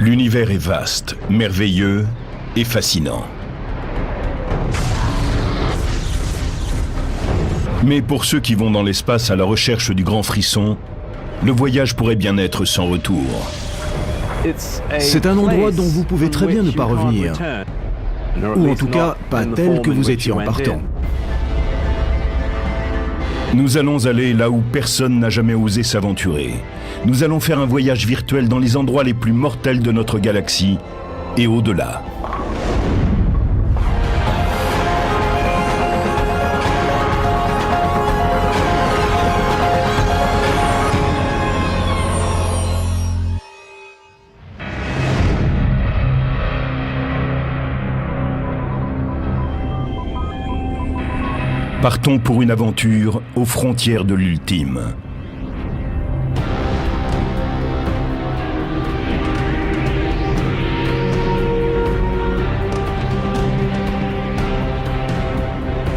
L'univers est vaste, merveilleux et fascinant. Mais pour ceux qui vont dans l'espace à la recherche du grand frisson, le voyage pourrait bien être sans retour. C'est un endroit dont vous pouvez très bien ne pas revenir. Ou en tout cas, pas tel que vous étiez en partant. Nous allons aller là où personne n'a jamais osé s'aventurer. Nous allons faire un voyage virtuel dans les endroits les plus mortels de notre galaxie et au-delà. Partons pour une aventure aux frontières de l'ultime.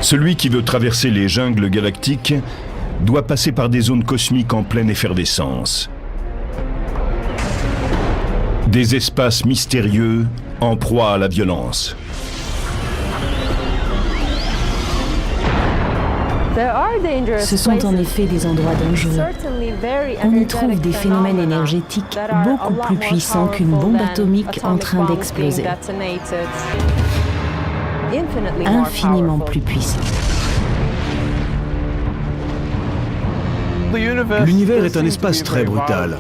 Celui qui veut traverser les jungles galactiques doit passer par des zones cosmiques en pleine effervescence. Des espaces mystérieux en proie à la violence. Ce sont en effet des endroits dangereux. On y trouve des phénomènes énergétiques beaucoup plus puissants qu'une bombe atomique en train d'exploser. Infiniment plus puissants. L'univers est un espace très brutal.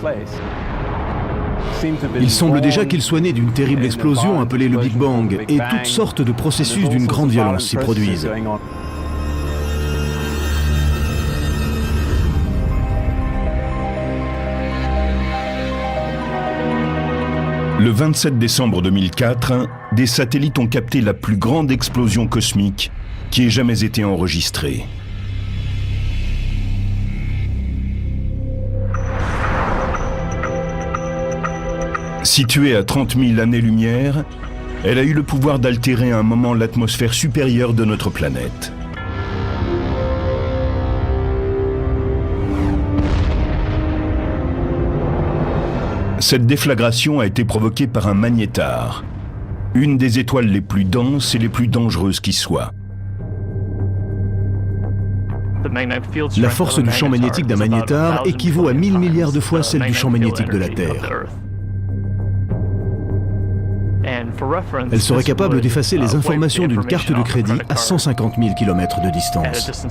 Il semble déjà qu'il soit né d'une terrible explosion appelée le Big Bang, et toutes sortes de processus d'une grande violence s'y produisent. Le 27 décembre 2004, des satellites ont capté la plus grande explosion cosmique qui ait jamais été enregistrée. Située à 30 000 années-lumière, elle a eu le pouvoir d'altérer à un moment l'atmosphère supérieure de notre planète. Cette déflagration a été provoquée par un magnétar, une des étoiles les plus denses et les plus dangereuses qui soient. La force du champ magnétique d'un magnétar équivaut à 1000 milliards de fois celle du champ magnétique de la Terre. Elle serait capable d'effacer les informations d'une carte de crédit à 150 000 km de distance.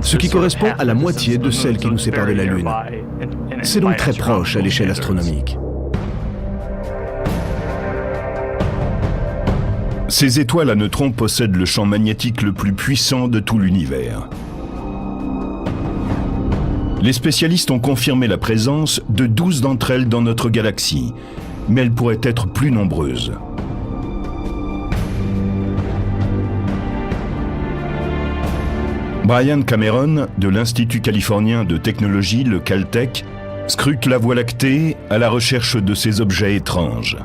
Ce qui correspond à la moitié de celle qui nous sépare de la Lune. C'est donc très proche à l'échelle astronomique. Ces étoiles à neutrons possèdent le champ magnétique le plus puissant de tout l'univers. Les spécialistes ont confirmé la présence de 12 d'entre elles dans notre galaxie, mais elles pourraient être plus nombreuses. Brian Cameron, de l'Institut californien de technologie, le Caltech, scrute la Voie lactée à la recherche de ces objets étranges.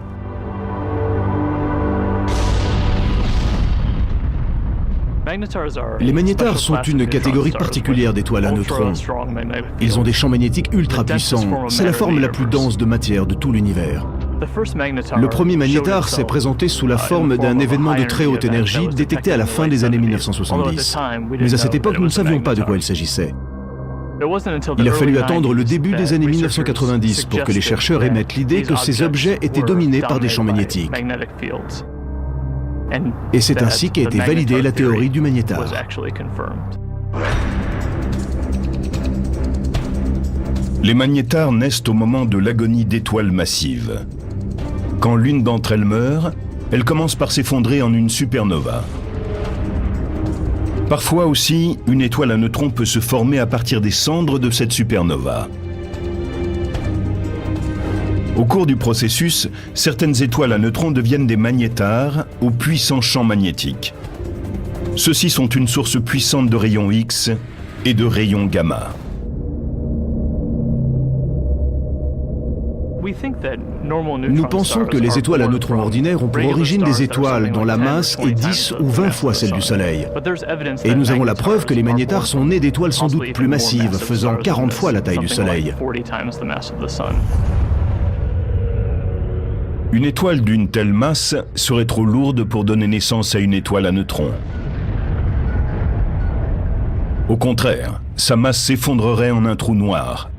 Les magnétars sont une catégorie particulière d'étoiles à neutrons. Ils ont des champs magnétiques ultra puissants. C'est la forme la plus dense de matière de tout l'univers. Le premier magnétar s'est présenté sous la forme d'un événement de très haute énergie détecté à la fin des années 1970. Mais à cette époque, nous ne savions pas de quoi il s'agissait. Il a fallu attendre le début des années 1990 pour que les chercheurs émettent l'idée que ces objets étaient dominés par des champs magnétiques. Et c'est ainsi qu'a été validée la théorie du magnétar. Les magnétars naissent au moment de l'agonie d'étoiles massives. Quand l'une d'entre elles meurt, elle commence par s'effondrer en une supernova. Parfois aussi, une étoile à neutrons peut se former à partir des cendres de cette supernova. Au cours du processus, certaines étoiles à neutrons deviennent des magnétars aux puissants champs magnétiques. Ceux-ci sont une source puissante de rayons X et de rayons gamma. Nous pensons que les étoiles à neutrons ordinaires ont pour origine des étoiles dont la masse est 10 ou 20 fois celle du Soleil. Et nous avons la preuve que les magnétars sont nés d'étoiles sans doute plus massives, faisant 40 fois la taille du Soleil. Une étoile d'une telle masse serait trop lourde pour donner naissance à une étoile à neutrons. Au contraire, sa masse s'effondrerait en un trou noir.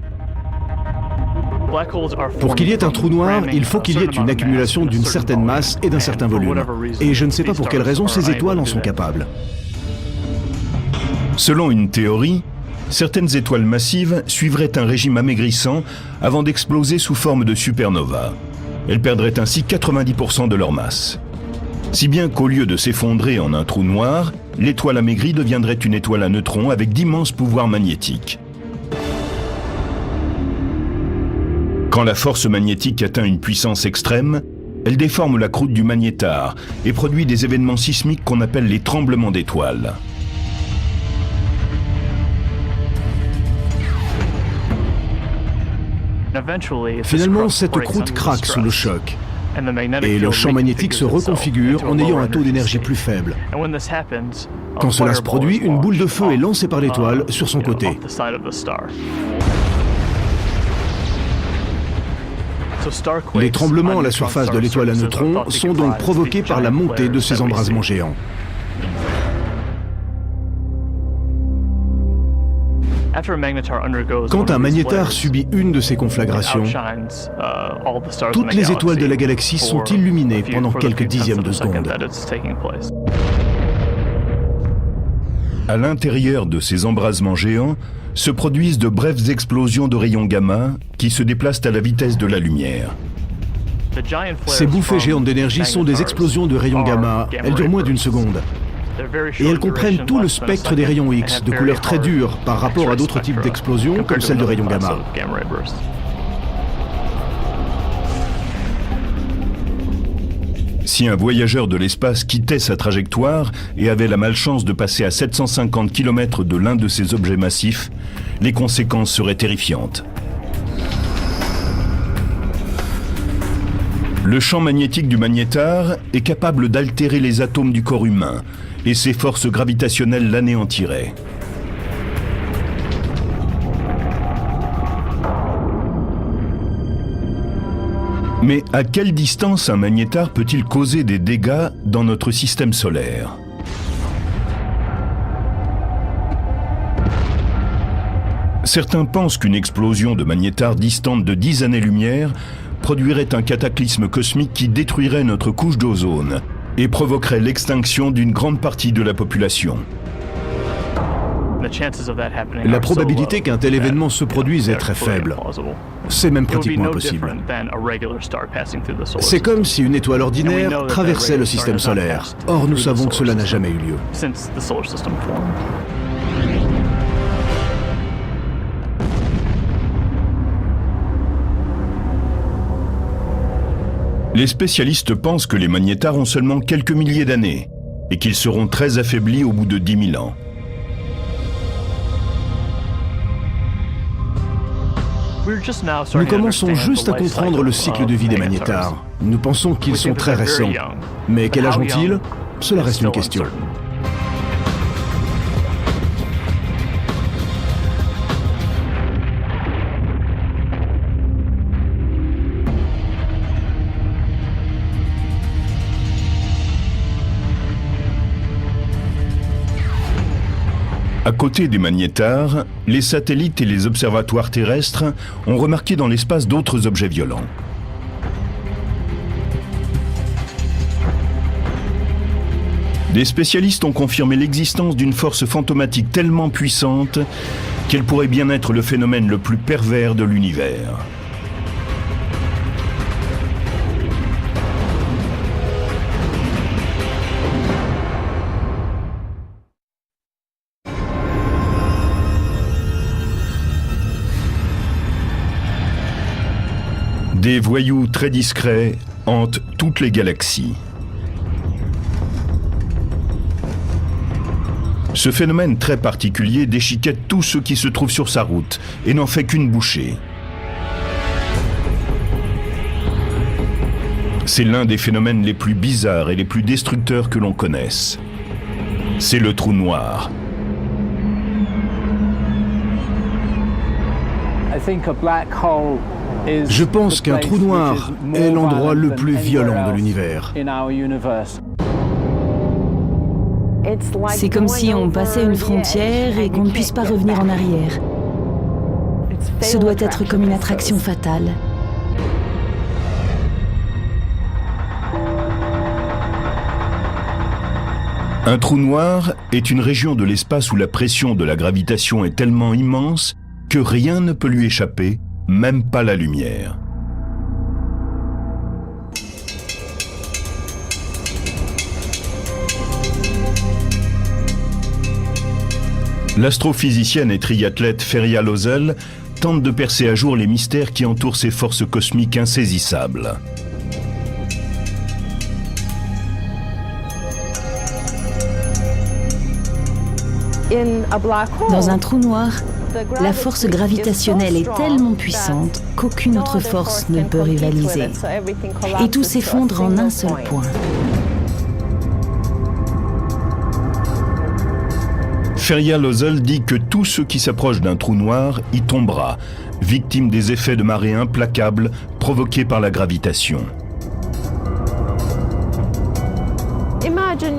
Pour qu'il y ait un trou noir, il faut qu'il y ait une accumulation d'une certaine masse et d'un certain volume. Et je ne sais pas pour quelle raison ces étoiles en sont capables. Selon une théorie, certaines étoiles massives suivraient un régime amaigrissant avant d'exploser sous forme de supernova. Elles perdraient ainsi 90% de leur masse. Si bien qu'au lieu de s'effondrer en un trou noir, l'étoile amaigrie deviendrait une étoile à neutrons avec d'immenses pouvoirs magnétiques. Quand la force magnétique atteint une puissance extrême, elle déforme la croûte du magnétar et produit des événements sismiques qu'on appelle les tremblements d'étoiles. Finalement, cette croûte craque sous le choc. Et le champ magnétique se reconfigure en ayant un taux d'énergie plus faible. Quand cela se produit, une boule de feu est lancée par l'étoile sur son côté. Les tremblements à la surface de l'étoile à neutrons sont donc provoqués par la montée de ces embrasements géants. Quand un magnétar subit une de ces conflagrations, toutes les étoiles de la galaxie sont illuminées pendant quelques dixièmes de seconde. À l'intérieur de ces embrasements géants se produisent de brèves explosions de rayons gamma qui se déplacent à la vitesse de la lumière. Ces bouffées géantes d'énergie sont des explosions de rayons gamma. Elles durent moins d'une seconde. Et elles comprennent tout le spectre des rayons X, de couleur très dure par rapport à d'autres types d'explosions comme celles de rayons gamma. Si un voyageur de l'espace quittait sa trajectoire et avait la malchance de passer à 750 km de l'un de ces objets massifs, les conséquences seraient terrifiantes. Le champ magnétique du magnétar est capable d'altérer les atomes du corps humain et ses forces gravitationnelles l'anéantiraient. Mais à quelle distance un magnétar peut-il causer des dégâts dans notre système solaire ? Certains pensent qu'une explosion de magnétar distante de 10 années-lumière produirait un cataclysme cosmique qui détruirait notre couche d'ozone et provoquerait l'extinction d'une grande partie de la population. La probabilité qu'un tel événement se produise est très faible. C'est même pratiquement impossible. C'est comme si une étoile ordinaire traversait le système solaire. Or, nous savons que cela n'a jamais eu lieu. Les spécialistes pensent que les magnétars ont seulement quelques milliers d'années et qu'ils seront très affaiblis au bout de 10 000 ans. Nous commençons juste à comprendre le cycle de vie des magnétars. Nous pensons qu'ils sont très récents. Mais quel âge ont-ils ? Cela reste une question. À côté des magnétars, les satellites et les observatoires terrestres ont remarqué dans l'espace d'autres objets violents. Des spécialistes ont confirmé l'existence d'une force fantomatique tellement puissante qu'elle pourrait bien être le phénomène le plus pervers de l'univers. Des voyous très discrets hantent toutes les galaxies. Ce phénomène très particulier déchiquette tout ce qui se trouve sur sa route et n'en fait qu'une bouchée. C'est l'un des phénomènes les plus bizarres et les plus destructeurs que l'on connaisse. C'est le trou noir. Je pense qu'un trou noir est l'endroit le plus violent de l'univers. C'est comme si on passait une frontière et qu'on ne puisse pas revenir en arrière. Ce doit être comme une attraction fatale. Un trou noir est une région de l'espace où la pression de la gravitation est tellement immense que rien ne peut lui échapper, même pas la lumière. L'astrophysicienne et triathlète Feria Lozel tente de percer à jour les mystères qui entourent ces forces cosmiques insaisissables. Dans un trou noir, la force gravitationnelle est tellement puissante qu'aucune autre force ne peut rivaliser. Et tout s'effondre en un seul point. Feria Lozel dit que tout ce qui s'approche d'un trou noir y tombera, victime des effets de marée implacables provoqués par la gravitation.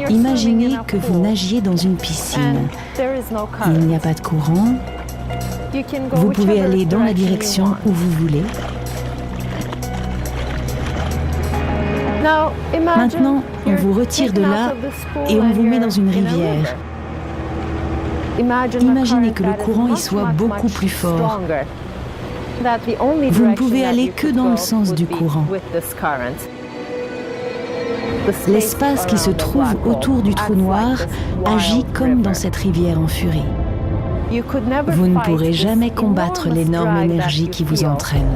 Imaginez que vous nagiez dans une piscine. Il n'y a pas de courant. Vous pouvez aller dans la direction où vous voulez. Maintenant, on vous retire de là et on vous met dans une rivière. Imaginez que le courant y soit beaucoup plus fort. Vous ne pouvez aller que dans le sens du courant. L'espace qui se trouve autour du trou noir agit comme dans cette rivière en furie. Vous ne pourrez jamais combattre l'énorme énergie qui vous entraîne.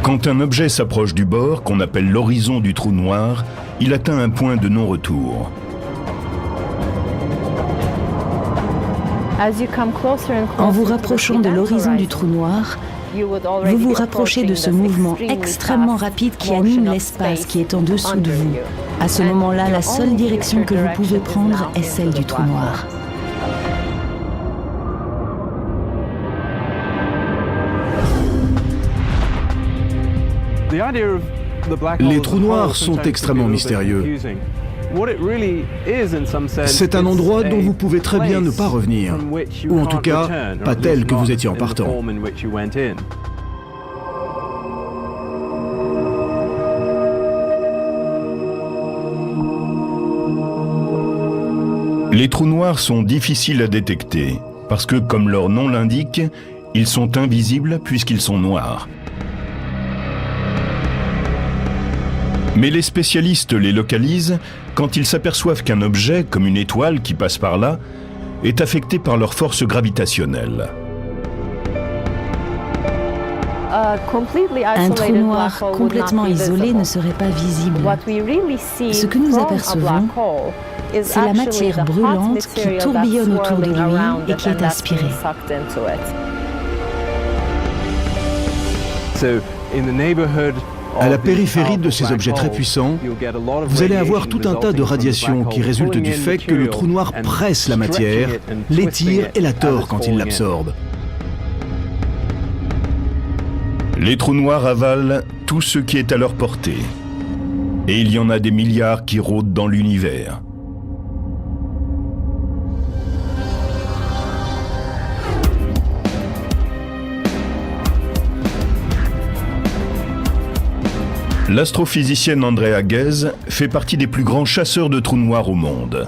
Quand un objet s'approche du bord, qu'on appelle l'horizon du trou noir, il atteint un point de non-retour. En vous rapprochant de l'horizon du trou noir, vous vous rapprochez de ce mouvement extrêmement rapide qui anime l'espace qui est en dessous de vous. À ce moment-là, la seule direction que vous pouvez prendre est celle du trou noir. Les trous noirs sont extrêmement mystérieux. C'est un endroit dont vous pouvez très bien ne pas revenir, ou en tout cas, pas tel que vous étiez en partant. Les trous noirs sont difficiles à détecter, parce que, comme leur nom l'indique, ils sont invisibles puisqu'ils sont noirs. Mais les spécialistes les localisent quand ils s'aperçoivent qu'un objet, comme une étoile qui passe par là, est affecté par leur force gravitationnelle. Un trou noir complètement isolé ne serait pas visible. Ce que nous apercevons, c'est la matière brûlante qui tourbillonne autour de lui et qui est aspirée. À la périphérie de ces objets très puissants, vous allez avoir tout un tas de radiations qui résultent du fait que le trou noir presse la matière, l'étire et la tord quand il l'absorbe. Les trous noirs avalent tout ce qui est à leur portée. Et il y en a des milliards qui rôdent dans l'univers. L'astrophysicienne Andrea Ghez fait partie des plus grands chasseurs de trous noirs au monde.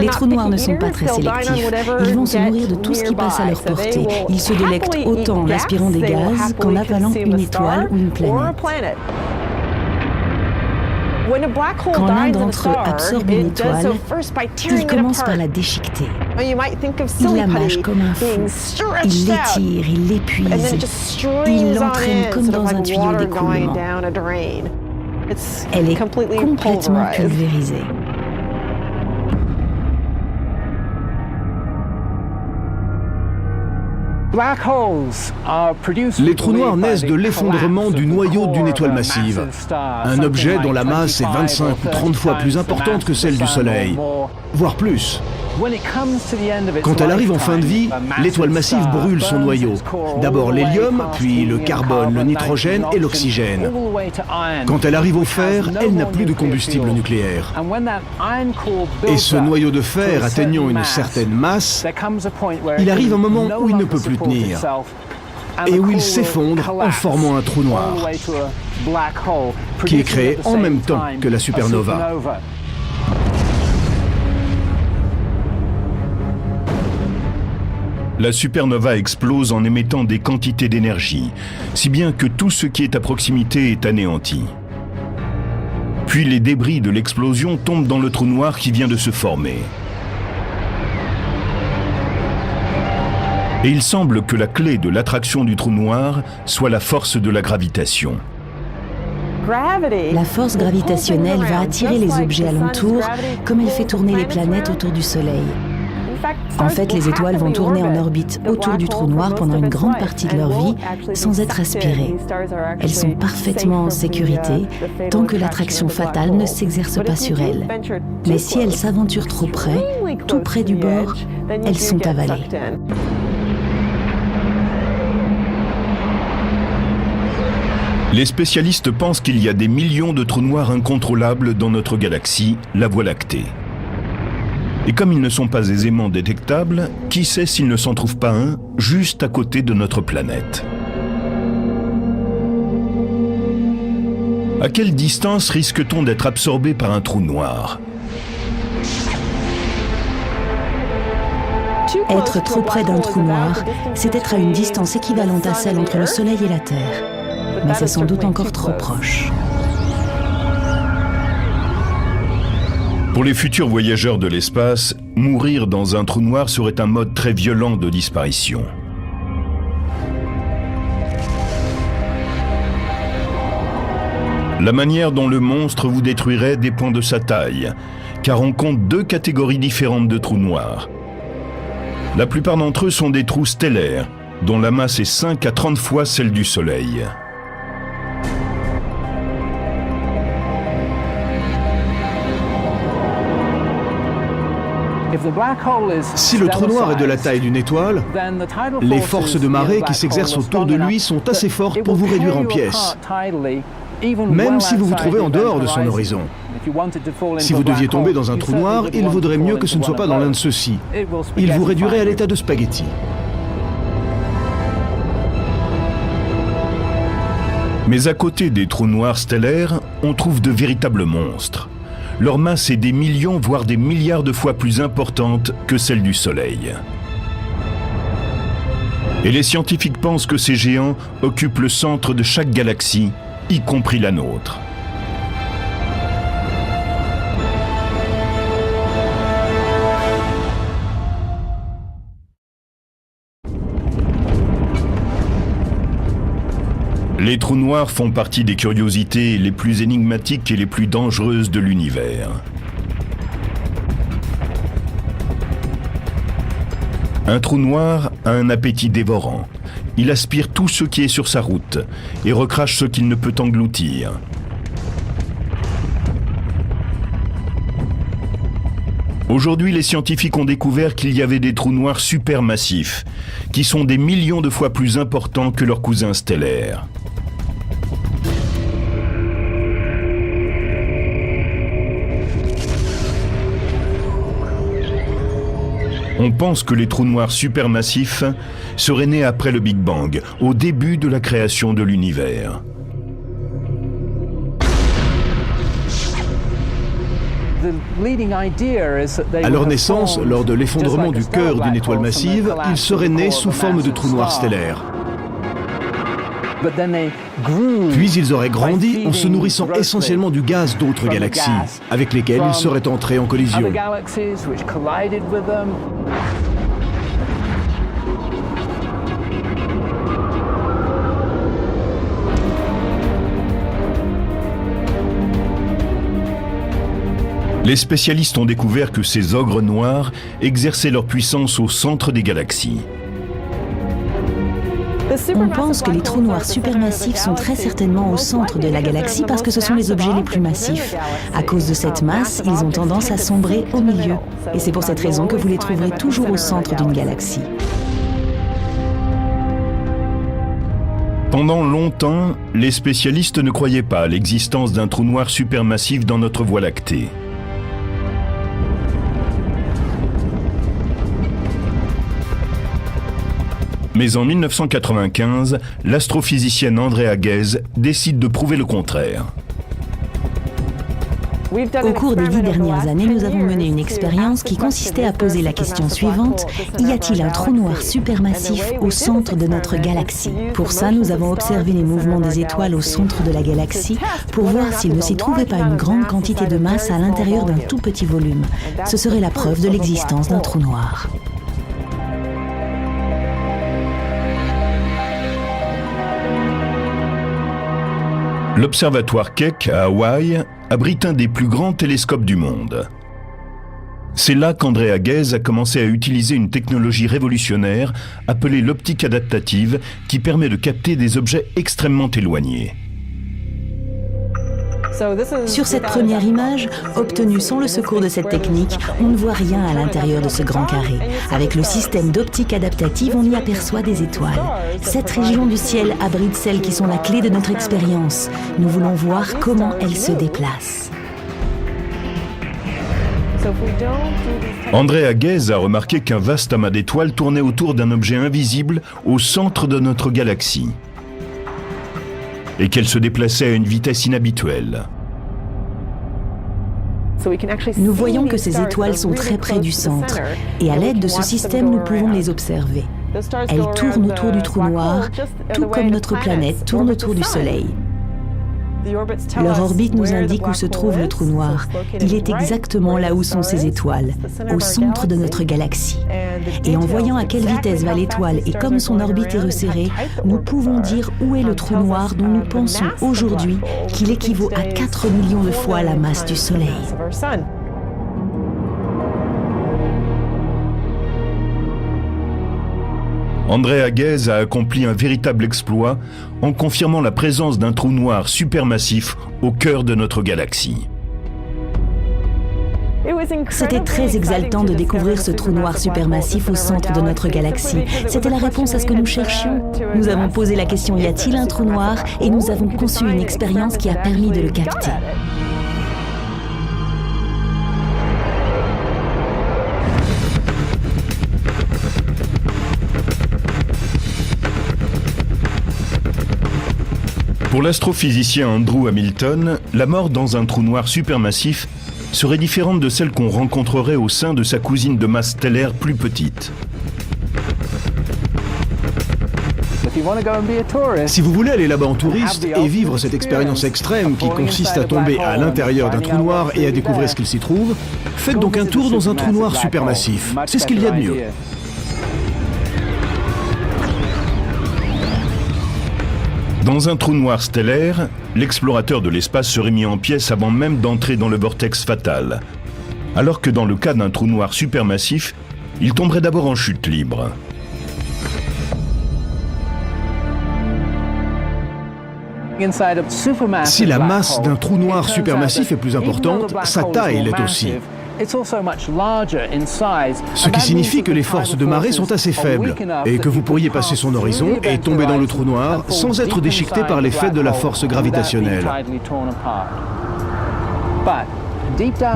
Les trous noirs ne sont pas très sélectifs. Ils vont se nourrir de tout ce qui passe à leur portée. Ils se délectent autant en aspirant des gaz qu'en avalant une étoile ou une planète. Quand l'un d'entre eux absorbe une étoile, il commence par la déchiqueter. Il la mâche comme un fou. Il l'étire, il l'épuise. Il l'entraîne comme dans un tuyau d'écoulement. Elle est complètement pulvérisée. Les trous noirs naissent de l'effondrement du noyau d'une étoile massive, un objet dont la masse est 25 ou 30 fois plus importante que celle du Soleil, voire plus. Quand elle arrive en fin de vie, l'étoile massive brûle son noyau. D'abord l'hélium, puis le carbone, le nitrogène et l'oxygène. Quand elle arrive au fer, elle n'a plus de combustible nucléaire. Et ce noyau de fer atteignant une certaine masse, il arrive un moment où il ne peut plus tenir et où il s'effondre en formant un trou noir qui est créé en même temps que la supernova. La supernova explose en émettant des quantités d'énergie, si bien que tout ce qui est à proximité est anéanti. Puis les débris de l'explosion tombent dans le trou noir qui vient de se former. Et il semble que la clé de l'attraction du trou noir soit la force de la gravitation. La force gravitationnelle va attirer les objets alentour comme elle fait tourner les planètes autour du Soleil. En fait, les étoiles vont tourner en orbite autour du trou noir pendant une grande partie de leur vie sans être aspirées. Elles sont parfaitement en sécurité tant que l'attraction fatale ne s'exerce pas sur elles. Mais si elles s'aventurent trop près, tout près du bord, elles sont avalées. Les spécialistes pensent qu'il y a des millions de trous noirs incontrôlables dans notre galaxie, la Voie lactée. Et comme ils ne sont pas aisément détectables, qui sait s'il ne s'en trouve pas un juste à côté de notre planète? À quelle distance risque-t-on d'être absorbé par un trou noir? Être trop près d'un trou noir, c'est être à une distance équivalente à celle entre le Soleil et la Terre. Mais c'est sans doute encore trop proche. Pour les futurs voyageurs de l'espace, mourir dans un trou noir serait un mode très violent de disparition. La manière dont le monstre vous détruirait dépend de sa taille, car on compte deux catégories différentes de trous noirs. La plupart d'entre eux sont des trous stellaires, dont la masse est 5 à 30 fois celle du Soleil. Si le trou noir est de la taille d'une étoile, les forces de marée qui s'exercent autour de lui sont assez fortes pour vous réduire en pièces, même si vous vous trouvez en dehors de son horizon. Si vous deviez tomber dans un trou noir, il vaudrait mieux que ce ne soit pas dans l'un de ceux-ci. Il vous réduirait à l'état de spaghetti. Mais à côté des trous noirs stellaires, on trouve de véritables monstres. Leur masse est des millions, voire des milliards de fois plus importante que celle du Soleil. Et les scientifiques pensent que ces géants occupent le centre de chaque galaxie, y compris la nôtre. Les trous noirs font partie des curiosités les plus énigmatiques et les plus dangereuses de l'univers. Un trou noir a un appétit dévorant. Il aspire tout ce qui est sur sa route et recrache ce qu'il ne peut engloutir. Aujourd'hui, les scientifiques ont découvert qu'il y avait des trous noirs supermassifs, qui sont des millions de fois plus importants que leurs cousins stellaires. On pense que les trous noirs supermassifs seraient nés après le Big Bang, au début de la création de l'univers. À leur naissance, lors de l'effondrement du cœur d'une étoile massive, ils seraient nés sous forme de trous noirs stellaires. Puis ils auraient grandi en se nourrissant essentiellement du gaz d'autres galaxies, avec lesquelles ils seraient entrés en collision. Les spécialistes ont découvert que ces ogres noirs exerçaient leur puissance au centre des galaxies. On pense que les trous noirs supermassifs sont très certainement au centre de la galaxie parce que ce sont les objets les plus massifs. À cause de cette masse, ils ont tendance à sombrer au milieu. Et c'est pour cette raison que vous les trouverez toujours au centre d'une galaxie. Pendant longtemps, les spécialistes ne croyaient pas à l'existence d'un trou noir supermassif dans notre Voie lactée. Mais en 1995, l'astrophysicienne Andrea Ghez décide de prouver le contraire. Au cours des 10 dernières années, nous avons mené une expérience qui consistait à poser la question suivante: y a-t-il un trou noir supermassif au centre de notre galaxie? Pour ça, nous avons observé les mouvements des étoiles au centre de la galaxie pour voir s'il ne s'y trouvait pas une grande quantité de masse à l'intérieur d'un tout petit volume. Ce serait la preuve de l'existence d'un trou noir. L'observatoire Keck à Hawaï abrite un des plus grands télescopes du monde. C'est là qu'Andrea Ghez a commencé à utiliser une technologie révolutionnaire appelée l'optique adaptative qui permet de capter des objets extrêmement éloignés. Sur cette première image, obtenue sans le secours de cette technique, on ne voit rien à l'intérieur de ce grand carré. Avec le système d'optique adaptative, on y aperçoit des étoiles. Cette région du ciel abrite celles qui sont la clé de notre expérience. Nous voulons voir comment elles se déplacent. Andrea Ghez a remarqué qu'un vaste amas d'étoiles tournait autour d'un objet invisible au centre de notre galaxie et qu'elle se déplaçait à une vitesse inhabituelle. Nous voyons que ces étoiles sont très près du centre et à l'aide de ce système, nous pouvons les observer. Elles tournent autour du trou noir, tout comme notre planète tourne autour du Soleil. Leur orbite nous indique où se trouve le trou noir. Il est exactement là où sont ces étoiles, au centre de notre galaxie. Et en voyant à quelle vitesse va l'étoile et comme son orbite est resserrée, nous pouvons dire où est le trou noir dont nous pensons aujourd'hui qu'il équivaut à 4 millions de fois la masse du Soleil. Andrea Ghez a accompli un véritable exploit en confirmant la présence d'un trou noir supermassif au cœur de notre galaxie. C'était très exaltant de découvrir ce trou noir supermassif au centre de notre galaxie. C'était la réponse à ce que nous cherchions. Nous avons posé la question: y a-t-il un trou noir? Et nous avons conçu une expérience qui a permis de le capter. Pour l'astrophysicien Andrew Hamilton, la mort dans un trou noir supermassif serait différente de celle qu'on rencontrerait au sein de sa cousine de masse stellaire plus petite. Si vous voulez aller là-bas en touriste et vivre cette expérience extrême qui consiste à tomber à l'intérieur d'un trou noir et à découvrir ce qu'il s'y trouve, faites donc un tour dans un trou noir supermassif. C'est ce qu'il y a de mieux. Dans un trou noir stellaire, l'explorateur de l'espace serait mis en pièces avant même d'entrer dans le vortex fatal. Alors que dans le cas d'un trou noir supermassif, il tomberait d'abord en chute libre. Si la masse d'un trou noir supermassif est plus importante, sa taille l'est aussi. Ce qui signifie que les forces de marée sont assez faibles et que vous pourriez passer son horizon et tomber dans le trou noir sans être déchiqueté par l'effet de la force gravitationnelle.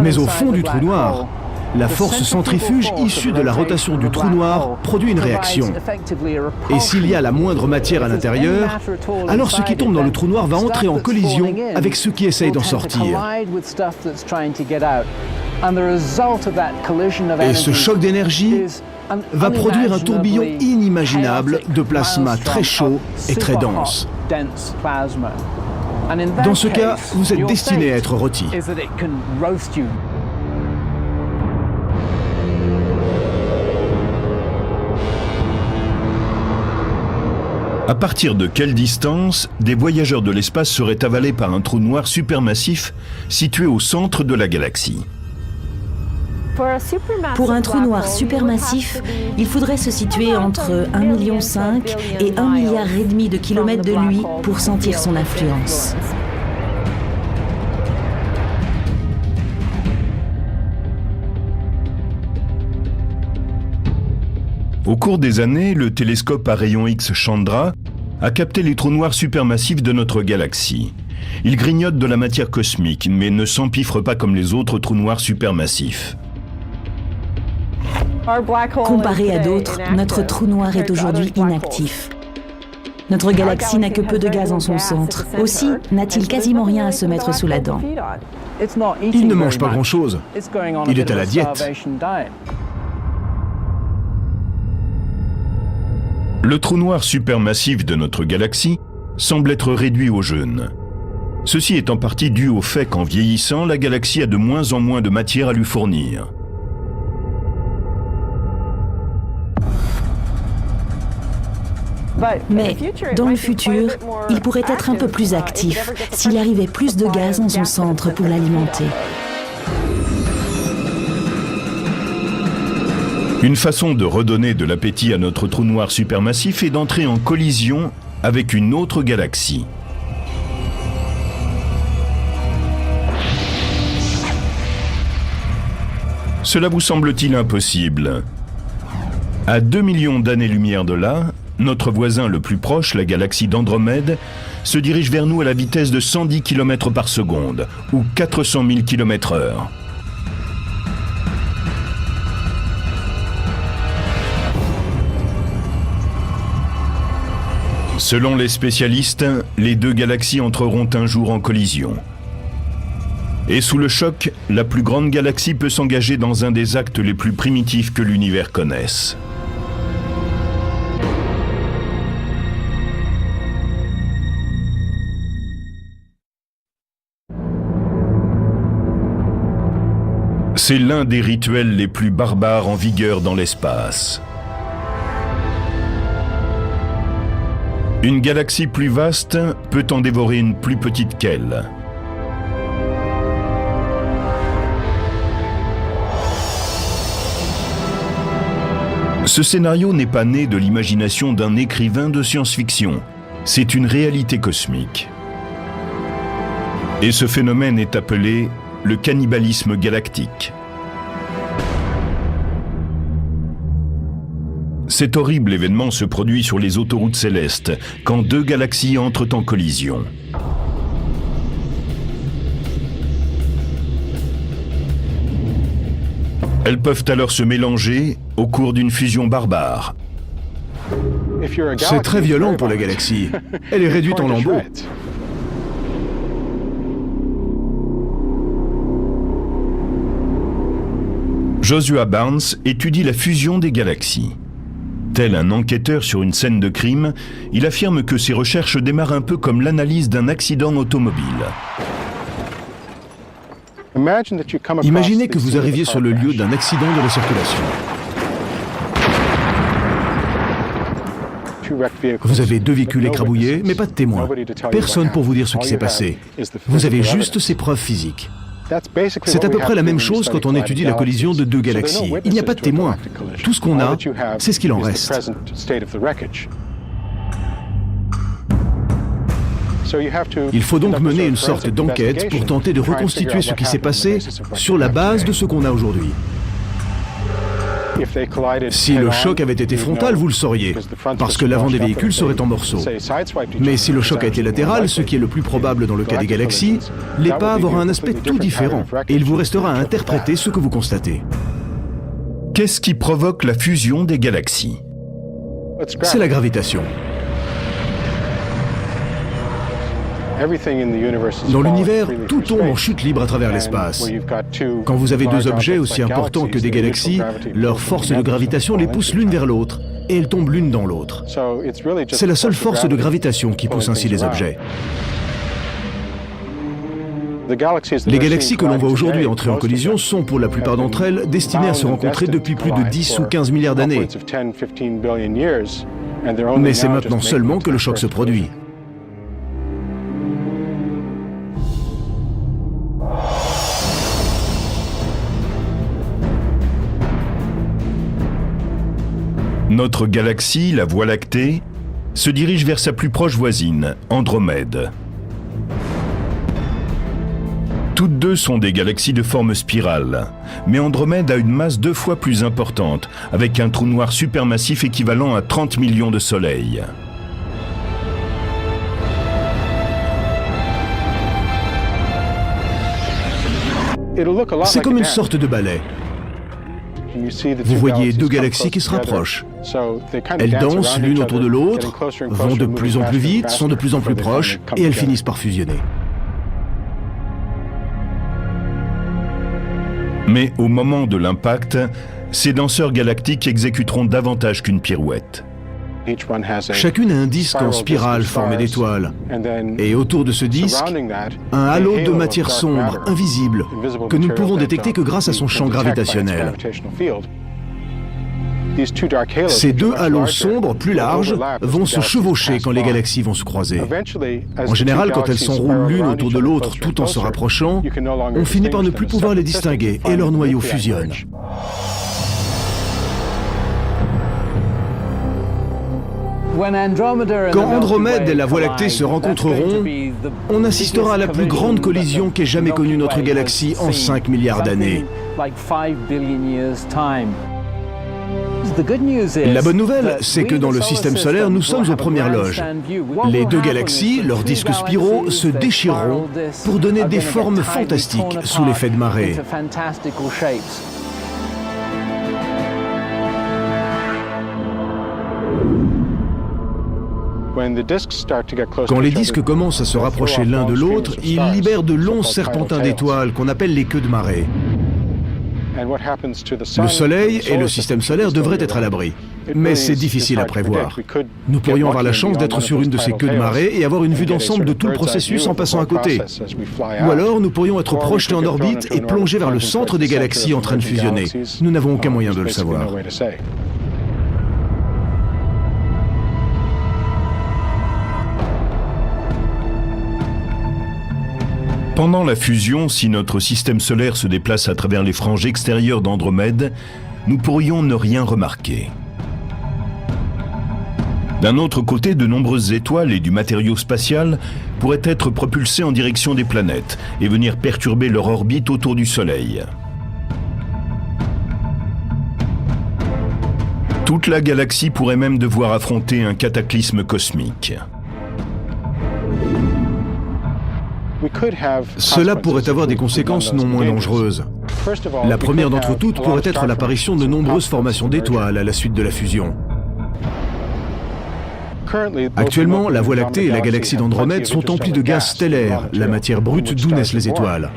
Mais au fond du trou noir, la force centrifuge issue de la rotation du trou noir produit une réaction. Et s'il y a la moindre matière à l'intérieur, alors ce qui tombe dans le trou noir va entrer en collision avec ce qui essaye d'en sortir. Et ce choc d'énergie va produire un tourbillon inimaginable de plasma très chaud et très dense. Dans ce cas, vous êtes destiné à être rôti. À partir de quelle distance des voyageurs de l'espace seraient avalés par un trou noir supermassif situé au centre de la galaxie? Pour un trou noir supermassif, il faudrait se situer entre 1,5 million et 1,5 milliard de kilomètres de lui pour sentir son influence. Au cours des années, le télescope à rayons X Chandra a capté les trous noirs supermassifs de notre galaxie. Ils grignotent de la matière cosmique, mais ne s'empiffrent pas comme les autres trous noirs supermassifs. Comparé à d'autres, notre trou noir est aujourd'hui inactif. Notre galaxie n'a que peu de gaz en son centre. Aussi, n'a-t-il quasiment rien à se mettre sous la dent. Il ne mange pas grand-chose. Il est à la diète. Le trou noir supermassif de notre galaxie semble être réduit au jeûne. Ceci est en partie dû au fait qu'en vieillissant, la galaxie a de moins en moins de matière à lui fournir. Mais, dans le futur, il pourrait être un peu plus actif s'il arrivait plus de gaz en son centre pour l'alimenter. Une façon de redonner de l'appétit à notre trou noir supermassif est d'entrer en collision avec une autre galaxie. Cela vous semble-t-il impossible? À 2 millions d'années-lumière de là, notre voisin le plus proche, la galaxie d'Andromède, se dirige vers nous à la vitesse de 110 km par seconde, ou 400 000 km/h. Selon les spécialistes, les deux galaxies entreront un jour en collision. Et sous le choc, la plus grande galaxie peut s'engager dans un des actes les plus primitifs que l'univers connaisse. C'est l'un des rituels les plus barbares en vigueur dans l'espace. Une galaxie plus vaste peut en dévorer une plus petite qu'elle. Ce scénario n'est pas né de l'imagination d'un écrivain de science-fiction. C'est une réalité cosmique. Et ce phénomène est appelé le cannibalisme galactique. Cet horrible événement se produit sur les autoroutes célestes, quand deux galaxies entrent en collision. Elles peuvent alors se mélanger au cours d'une fusion barbare. C'est très violent pour la galaxie. Elle est réduite en lambeaux. Joshua Barnes étudie la fusion des galaxies. Tel un enquêteur sur une scène de crime, il affirme que ses recherches démarrent un peu comme l'analyse d'un accident automobile. Imaginez que vous arriviez sur le lieu d'un accident de la circulation. Vous avez deux véhicules écrabouillés, mais pas de témoins. Personne pour vous dire ce qui s'est passé. Vous avez juste ces preuves physiques. C'est à peu près la même chose quand on étudie la collision de deux galaxies. Il n'y a pas de témoins. Tout ce qu'on a, c'est ce qu'il en reste. Il faut donc mener une sorte d'enquête pour tenter de reconstituer ce qui s'est passé sur la base de ce qu'on a aujourd'hui. Si le choc avait été frontal, vous le sauriez, parce que l'avant des véhicules serait en morceaux. Mais si le choc a été latéral, ce qui est le plus probable dans le cas des galaxies, l'épave aura un aspect tout différent, et il vous restera à interpréter ce que vous constatez. Qu'est-ce qui provoque la fusion des galaxies? C'est la gravitation. Dans l'univers, tout tombe en chute libre à travers l'espace. Quand vous avez deux objets aussi importants que des galaxies, leur force de gravitation les pousse l'une vers l'autre, et elles tombent l'une dans l'autre. C'est la seule force de gravitation qui pousse ainsi les objets. Les galaxies que l'on voit aujourd'hui entrer en collision sont, pour la plupart d'entre elles, destinées à se rencontrer depuis plus de 10 ou 15 milliards d'années. Mais c'est maintenant seulement que le choc se produit. Notre galaxie, la Voie lactée, se dirige vers sa plus proche voisine, Andromède. Toutes deux sont des galaxies de forme spirale, mais Andromède a une masse 2 fois plus importante, avec un trou noir supermassif équivalent à 30 millions de soleils. C'est comme une sorte de ballet. Vous voyez 2 galaxies qui se rapprochent. Elles dansent l'une autour de l'autre, vont de plus en plus vite, sont de plus en plus proches, et elles finissent par fusionner. Mais au moment de l'impact, ces danseurs galactiques exécuteront davantage qu'une pirouette. Chacune a un disque en spirale formé d'étoiles. Et autour de ce disque, un halo de matière sombre, invisible, que nous ne pouvons détecter que grâce à son champ gravitationnel. Ces 2 halos sombres, plus larges, vont se chevaucher quand les galaxies vont se croiser. En général, quand elles s'enroulent l'une autour de l'autre tout en se rapprochant, on finit par ne plus pouvoir les distinguer et leurs noyaux fusionnent. Quand Andromède et la Voie lactée se rencontreront, on assistera à la plus grande collision qu'ait jamais connue notre galaxie en 5 milliards d'années. La bonne nouvelle, c'est que dans le système solaire, nous sommes aux premières loges. Les 2 galaxies, leurs disques spiraux, se déchireront pour donner des formes fantastiques sous l'effet de marée. Quand les disques commencent à se rapprocher l'un de l'autre, ils libèrent de longs serpentins d'étoiles qu'on appelle les queues de marée. Le Soleil et le système solaire devraient être à l'abri. Mais c'est difficile à prévoir. Nous pourrions avoir la chance d'être sur une de ces queues de marée et avoir une vue d'ensemble de tout le processus en passant à côté. Ou alors nous pourrions être projetés en orbite et plonger vers le centre des galaxies en train de fusionner. Nous n'avons aucun moyen de le savoir. Pendant la fusion, si notre système solaire se déplace à travers les franges extérieures d'Andromède, nous pourrions ne rien remarquer. D'un autre côté, de nombreuses étoiles et du matériau spatial pourraient être propulsés en direction des planètes et venir perturber leur orbite autour du Soleil. Toute la galaxie pourrait même devoir affronter un cataclysme cosmique. Cela pourrait avoir des conséquences non moins dangereuses. La première d'entre toutes pourrait être l'apparition de nombreuses formations d'étoiles à la suite de la fusion. Actuellement, la Voie lactée et la galaxie d'Andromède sont emplies de gaz stellaire, la matière brute d'où naissent les étoiles.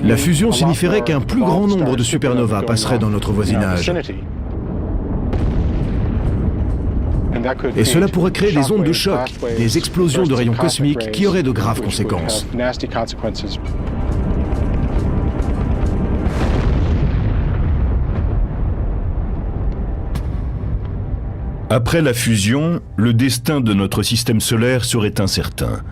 La fusion signifierait qu'un plus grand nombre de supernovas passerait dans notre voisinage. Et cela pourrait créer des ondes de choc, des explosions de rayons cosmiques qui auraient de graves conséquences. Après la fusion, le destin de notre système solaire serait incertain.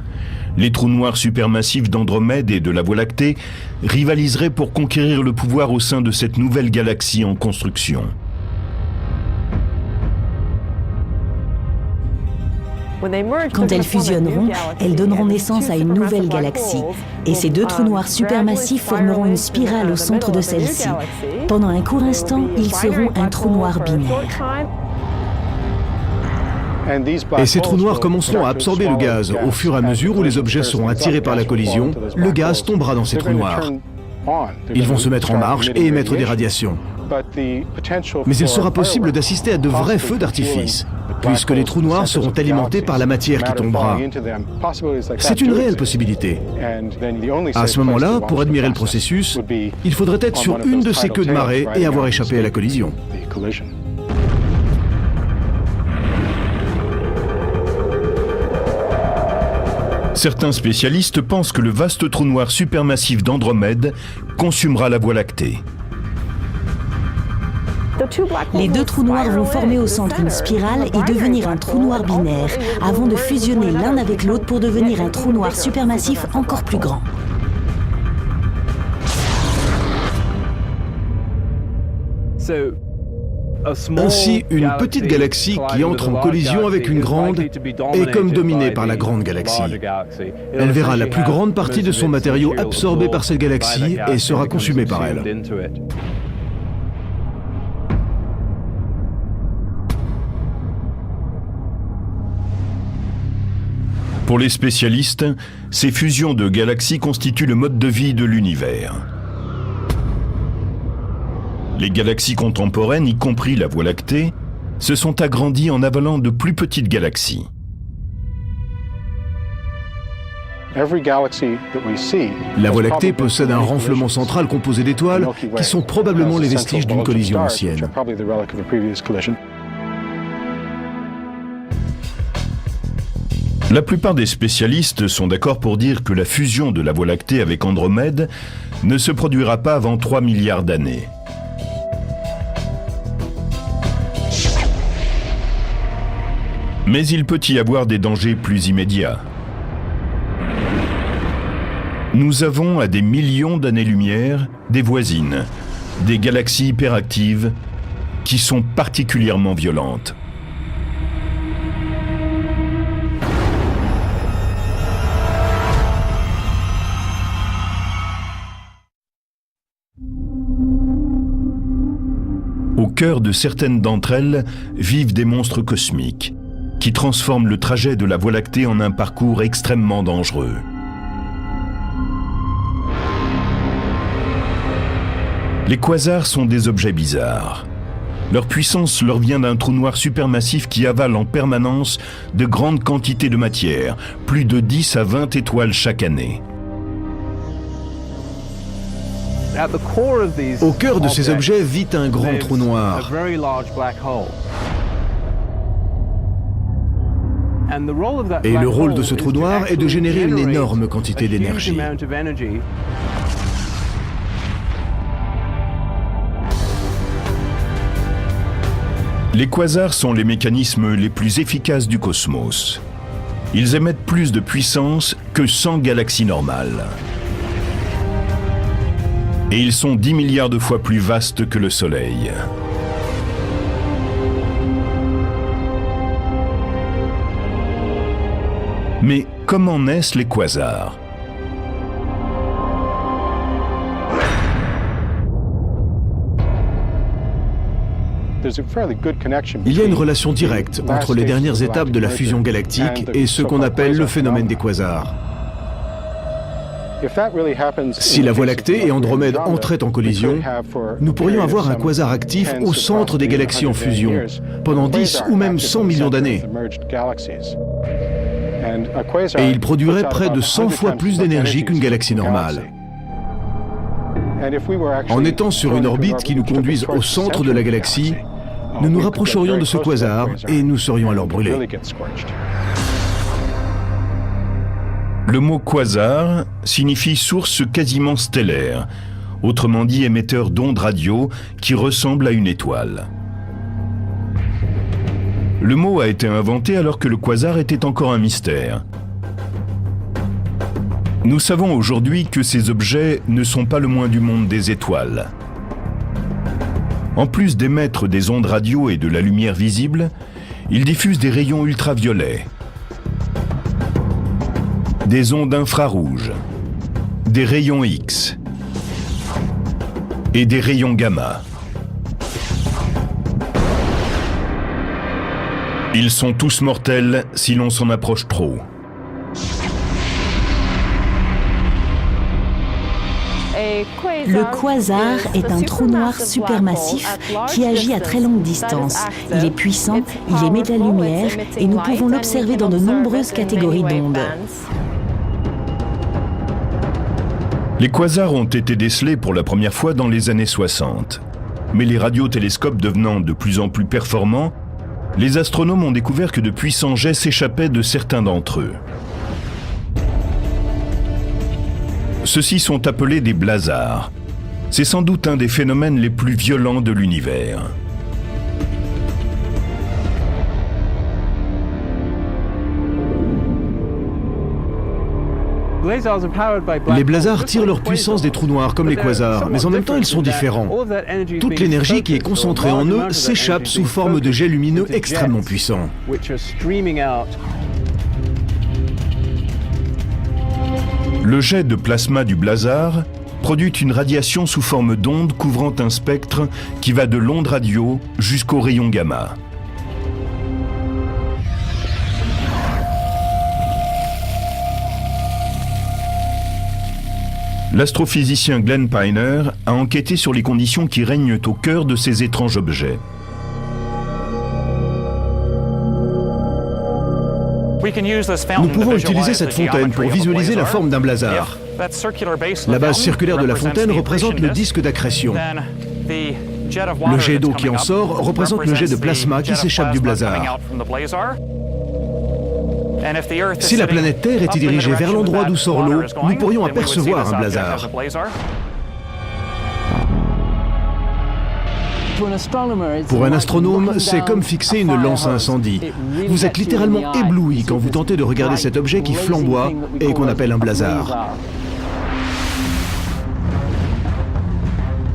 Les trous noirs supermassifs d'Andromède et de la Voie lactée rivaliseraient pour conquérir le pouvoir au sein de cette nouvelle galaxie en construction. Quand elles fusionneront, elles donneront naissance à une nouvelle galaxie. Et ces 2 trous noirs supermassifs formeront une spirale au centre de celle-ci. Pendant un court instant, ils seront un trou noir binaire. Et ces trous noirs commenceront à absorber le gaz. Au fur et à mesure où les objets seront attirés par la collision, le gaz tombera dans ces trous noirs. Ils vont se mettre en marche et émettre des radiations. Mais il sera possible d'assister à de vrais feux d'artifice, puisque les trous noirs seront alimentés par la matière qui tombera. C'est une réelle possibilité. À ce moment-là, pour admirer le processus, il faudrait être sur une de ces queues de marée et avoir échappé à la collision. Certains spécialistes pensent que le vaste trou noir supermassif d'Andromède consumera la Voie lactée. Les 2 trous noirs vont former au centre une spirale et devenir un trou noir binaire, avant de fusionner l'un avec l'autre pour devenir un trou noir supermassif encore plus grand. Ainsi, une petite galaxie qui entre en collision avec une grande est comme dominée par la grande galaxie. Elle verra la plus grande partie de son matériau absorbé par cette galaxie et sera consumée par elle. Pour les spécialistes, ces fusions de galaxies constituent le mode de vie de l'univers. Les galaxies contemporaines, y compris la Voie lactée, se sont agrandies en avalant de plus petites galaxies. La Voie lactée possède un renflement central composé d'étoiles qui sont probablement les vestiges d'une collision ancienne. La plupart des spécialistes sont d'accord pour dire que la fusion de la Voie lactée avec Andromède ne se produira pas avant 3 milliards d'années. Mais il peut y avoir des dangers plus immédiats. Nous avons à des millions d'années-lumière des voisines, des galaxies hyperactives qui sont particulièrement violentes. Au cœur de certaines d'entre elles vivent des monstres cosmiques qui transforment le trajet de la Voie lactée en un parcours extrêmement dangereux. Les quasars sont des objets bizarres. Leur puissance leur vient d'un trou noir supermassif qui avale en permanence de grandes quantités de matière, plus de 10 à 20 étoiles chaque année. Au cœur de ces objets vit un grand trou noir. Et le rôle de ce trou noir est de générer une énorme quantité d'énergie. Les quasars sont les mécanismes les plus efficaces du cosmos. Ils émettent plus de puissance que 100 galaxies normales. Et ils sont 10 milliards de fois plus vastes que le Soleil. Mais comment naissent les quasars ? Il y a une relation directe entre les dernières étapes de la fusion galactique et ce qu'on appelle le phénomène des quasars. Si la Voie lactée et Andromède entraient en collision, nous pourrions avoir un quasar actif au centre des galaxies en fusion, pendant 10 ou même 100 millions d'années. Et il produirait près de 100 fois plus d'énergie qu'une galaxie normale. En étant sur une orbite qui nous conduise au centre de la galaxie, nous nous rapprocherions de ce quasar et nous serions alors brûlés. Le mot quasar signifie source quasiment stellaire, autrement dit émetteur d'ondes radio qui ressemble à une étoile. Le mot a été inventé alors que le quasar était encore un mystère. Nous savons aujourd'hui que ces objets ne sont pas le moins du monde des étoiles. En plus d'émettre des ondes radio et de la lumière visible, ils diffusent des rayons ultraviolets, des ondes infrarouges, des rayons X et des rayons gamma. Ils sont tous mortels si l'on s'en approche trop. Le quasar est un trou noir supermassif qui agit à très longue distance. Il est puissant, il émet de la lumière et nous pouvons l'observer dans de nombreuses catégories d'ondes. Les quasars ont été décelés pour la première fois dans les années 60. Mais les radiotélescopes devenant de plus en plus performants, les astronomes ont découvert que de puissants jets s'échappaient de certains d'entre eux. Ceux-ci sont appelés des blazars. C'est sans doute un des phénomènes les plus violents de l'univers. Les blazars tirent leur puissance des trous noirs comme les quasars, mais en même temps ils sont différents. Toute l'énergie qui est concentrée en eux s'échappe sous forme de jets lumineux extrêmement puissants. Le jet de plasma du blazar produit une radiation sous forme d'onde couvrant un spectre qui va de l'onde radio jusqu'au rayon gamma. L'astrophysicien Glenn Piner a enquêté sur les conditions qui règnent au cœur de ces étranges objets. Nous pouvons utiliser cette fontaine pour visualiser la forme d'un blazar. La base circulaire de la fontaine représente le disque d'accrétion. Le jet d'eau qui en sort représente le jet de plasma qui s'échappe du blazar. Si la planète Terre était dirigée vers l'endroit d'où sort l'eau, nous pourrions apercevoir un blazar. Pour un astronome, c'est comme fixer une lance à incendie. Vous êtes littéralement ébloui quand vous tentez de regarder cet objet qui flamboie et qu'on appelle un blazar.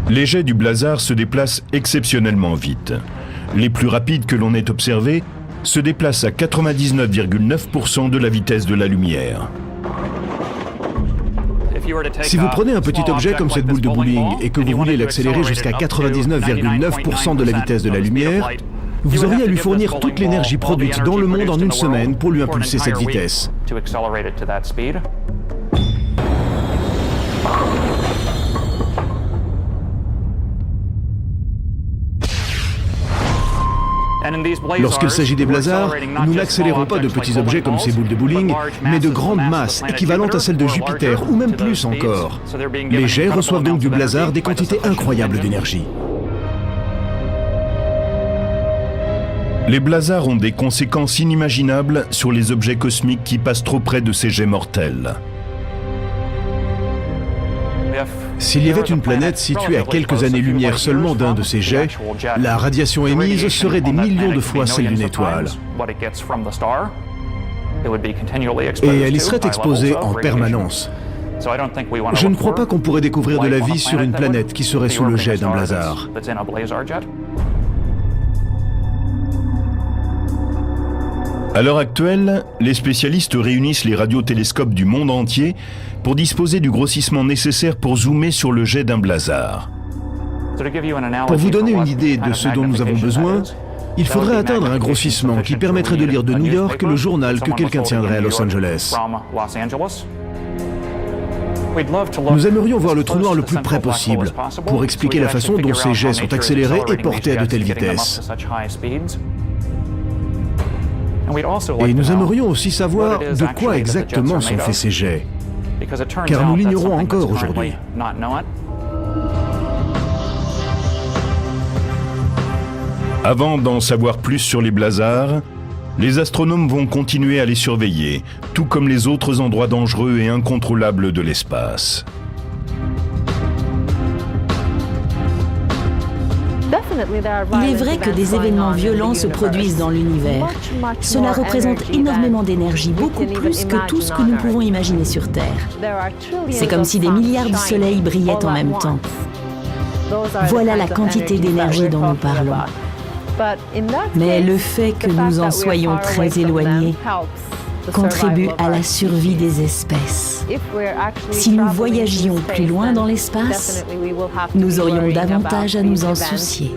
Les jets du blazar se déplacent exceptionnellement vite. Les plus rapides que l'on ait observés se déplacent à 99,9% de la vitesse de la lumière. Si vous prenez un petit objet comme cette boule de bowling et que vous voulez l'accélérer jusqu'à 99,9% de la vitesse de la lumière, vous auriez à lui fournir toute l'énergie produite dans le monde en une semaine pour lui impulser cette vitesse. Lorsqu'il s'agit des blazars, nous n'accélérons pas de petits objets comme ces boules de bowling, mais de grandes masses équivalentes à celles de Jupiter, ou même plus encore. Les jets reçoivent donc du blazar des quantités incroyables d'énergie. Les blazars ont des conséquences inimaginables sur les objets cosmiques qui passent trop près de ces jets mortels. S'il y avait une planète située à quelques années-lumière seulement d'un de ces jets, la radiation émise serait des millions de fois celle d'une étoile. Et elle y serait exposée en permanence. Je ne crois pas qu'on pourrait découvrir de la vie sur une planète qui serait sous le jet d'un blazar. À l'heure actuelle, les spécialistes réunissent les radiotélescopes du monde entier pour disposer du grossissement nécessaire pour zoomer sur le jet d'un blazar. Pour vous donner une idée de ce dont nous avons besoin, il faudrait atteindre un grossissement qui permettrait de lire de New York le journal que quelqu'un tiendrait à Los Angeles. Nous aimerions voir le trou noir le plus près possible pour expliquer la façon dont ces jets sont accélérés et portés à de telles vitesses. Et nous aimerions aussi savoir de quoi exactement sont faits ces jets, car nous l'ignorons encore aujourd'hui. Avant d'en savoir plus sur les blazars, les astronomes vont continuer à les surveiller, tout comme les autres endroits dangereux et incontrôlables de l'espace. Il est vrai que des événements violents se produisent dans l'univers. Cela représente énormément d'énergie, beaucoup plus que tout ce que nous pouvons imaginer sur Terre. C'est comme si des milliards de soleils brillaient en même temps. Voilà la quantité d'énergie dont nous parlons. Mais le fait que nous en soyons très éloignés contribue à la survie des espèces. Si nous voyagions plus loin dans l'espace, nous aurions davantage à nous en soucier.